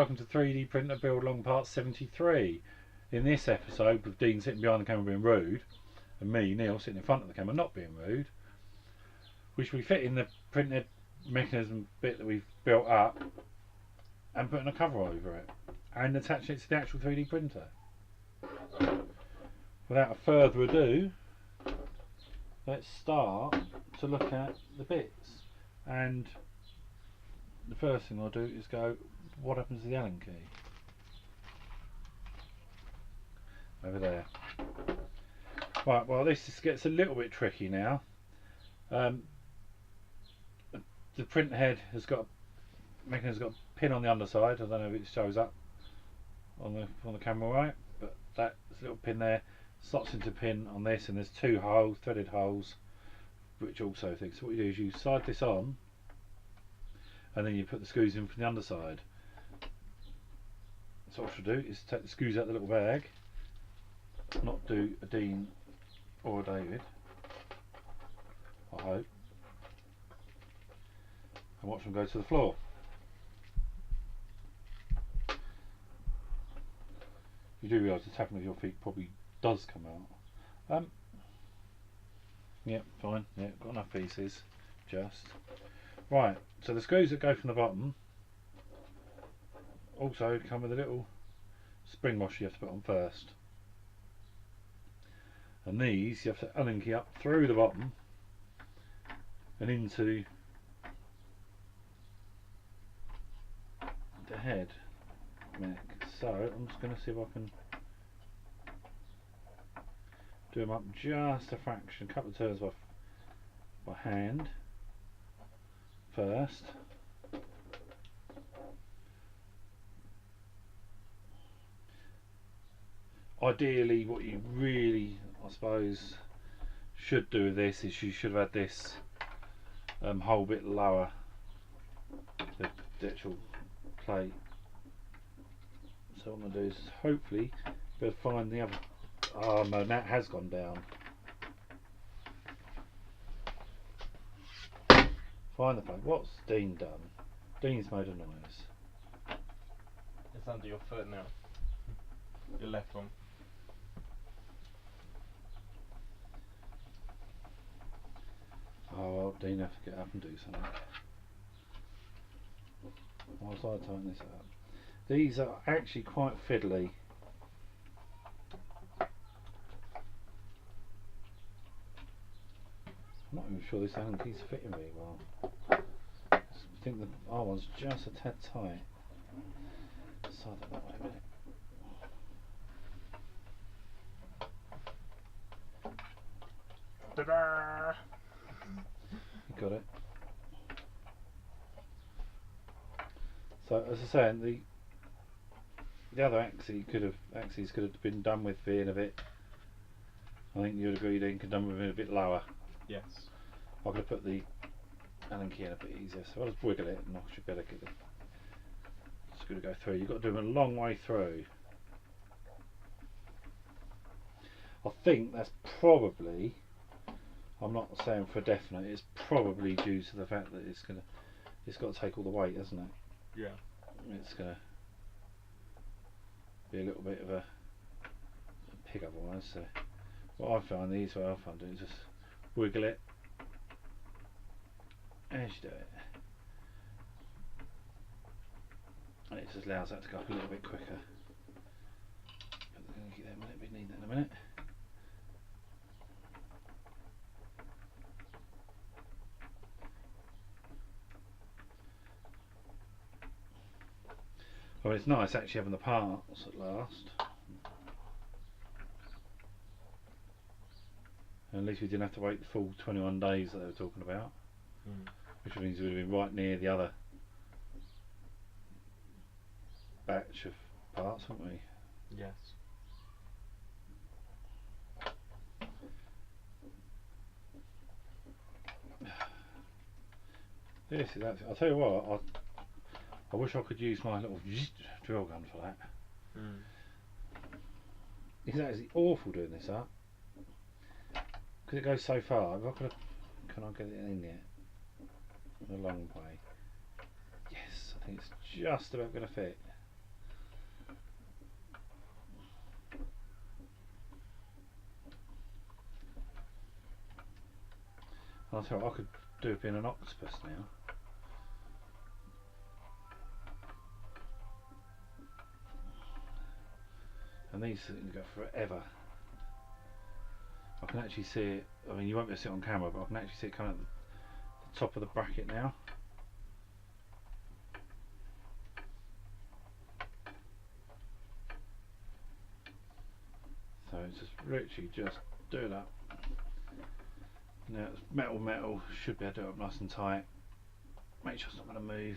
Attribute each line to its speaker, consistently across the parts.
Speaker 1: welcome to 3D Printer Build Along Part 73. In this episode, with Dean sitting behind the camera being rude, and me, Neil, sitting in front of the camera not being rude, we should be fitting the printed mechanism bit that we've built up and putting a cover over it and attaching it to the actual 3D printer. Without further ado, let's start to look at the bits. And the first thing I'll do is go, what happens to the Allen key? Over there. Right, well this gets a little bit tricky now. The print head has got mechanism's got a pin on the underside. I don't know if it shows up on the camera right, but that little pin there slots into a pin on this, and there's two holes, threaded holes, which also things. So what you do is you slide this on, and then you put the screws in from the underside. So what I should do is take the screws out of the little bag, not do a Dean or a David, I hope, and watch them go to the floor. You do realise the tapping of your feet probably does come out. Yep, fine, yeah, got enough pieces, just. Right, so the screws that go from the bottom also come with a little spring washer you have to put on first. And these you have to Allen key up through the bottom and into the head mech. So I'm just going to see if I can do them up just a fraction, a couple of turns by hand first. Ideally, what you really, I suppose, should do with this is you should have had this whole bit lower, the actual plate. So what I'm going to do is hopefully be able to find the other. Oh no, that has gone down. Find the plate. What's Dean done? Dean's made a noise.
Speaker 2: It's under your foot now. Your left one.
Speaker 1: Oh well, Dean have to get up and do something. Whilst I tighten this up. These are actually quite fiddly. I'm not even sure this Allen key's fitting very well. I think the R one's just a tad tight. Slide it that way a minute.
Speaker 2: Ta-da!
Speaker 1: You got it. So as I was saying, the other axes could have been done with being a bit. I think you'd agree, Dean, could have done with being a bit lower.
Speaker 2: Yes.
Speaker 1: I could have put the Allen key in a bit easier, so I'll just wiggle it and I should be able to get the screw to go through. You've got to do them a long way through. I think that's probably, I'm not saying for definite, it's probably due to the fact that it's got to take all the weight, hasn't it?
Speaker 2: Yeah.
Speaker 1: It's going to be a little bit of a pig otherwise. So what I find, the easiest way I find doing is just wiggle it as you do it, and it just allows that to go up a little bit quicker. But we're going to get that a minute, we need that in a minute. Well, it's nice actually having the parts at last. And at least we didn't have to wait the full 21 days that they were talking about. Which means we would have been right near the other batch of parts, haven't we?
Speaker 2: Yes.
Speaker 1: This is actually, I'll tell you what, I wish I could use my little drill gun for that. It's actually awful doing this up because it goes so far. If I could have, can I get it in yet? A long way. Yes, I think it's just about going to fit. I thought I could do it being an octopus now. And these things go forever. I can actually see it, I mean you won't be able to see it on camera, but I can actually see it coming at the top of the bracket now. So it's just literally just do it up. Now it's metal, should be able to do it up nice and tight. Make sure it's not going to move,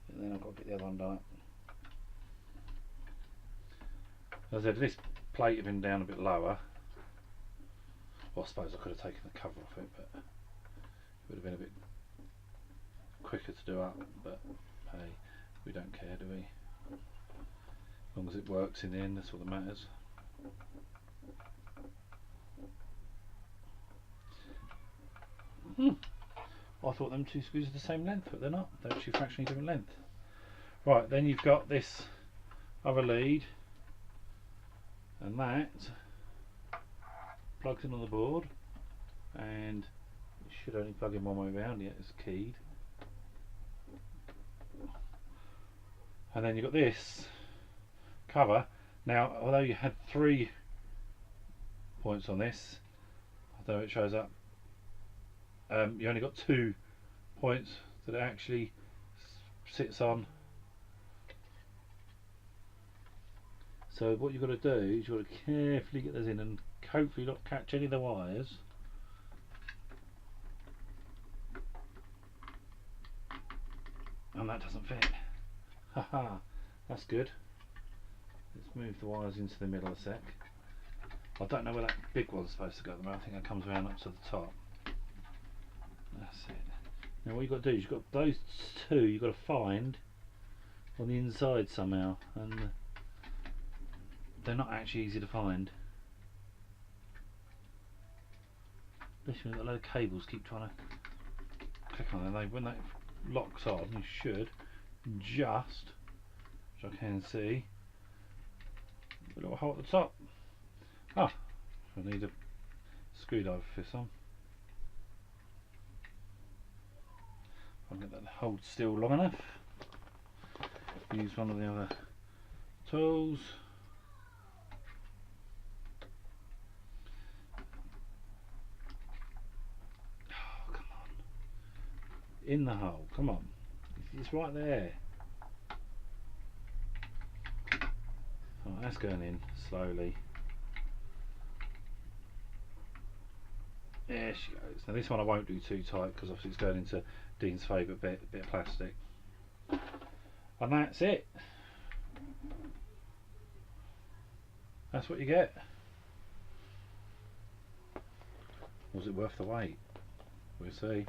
Speaker 1: and then I've got to get the other one done up. As I said, this plate had been down a bit lower. Well, I suppose I could have taken the cover off it, but it would have been a bit quicker to do up. But hey, we don't care, do we? As long as it works in the end, that's all that matters. I thought them two screws are the same length, but they're not. They're actually fractionally different length. Right, then you've got this other lead, and that plugs in on the board, and it should only plug in one way around. Yet it's keyed. And then you've got this cover. Now, although you had 3 points on this, although it shows up, you only got 2 points that it actually sits on. So what you've got to do is you've got to carefully get those in and hopefully not catch any of the wires. And that doesn't fit. Haha, that's good. Let's move the wires into the middle a sec. I don't know where that big one's supposed to go at the moment. I think it comes around up to the top. That's it. Now what you've got to do is you've got those 2 you've got to find on the inside somehow, and they're not actually easy to find. Especially when you've got a load of cables keep trying to click on them. When that locks on, you should just, which I can see, a little hole at the top. Ah, I need a screwdriver for this one. I'll get that to hold still long enough. Use one of the other tools. Oh, come on. In the hole, come on. It's right there. Oh, that's going in slowly. There she goes. Now this one I won't do too tight because obviously it's going into Dean's favourite bit of plastic. And that's it. That's what you get. Was it worth the wait? We'll see.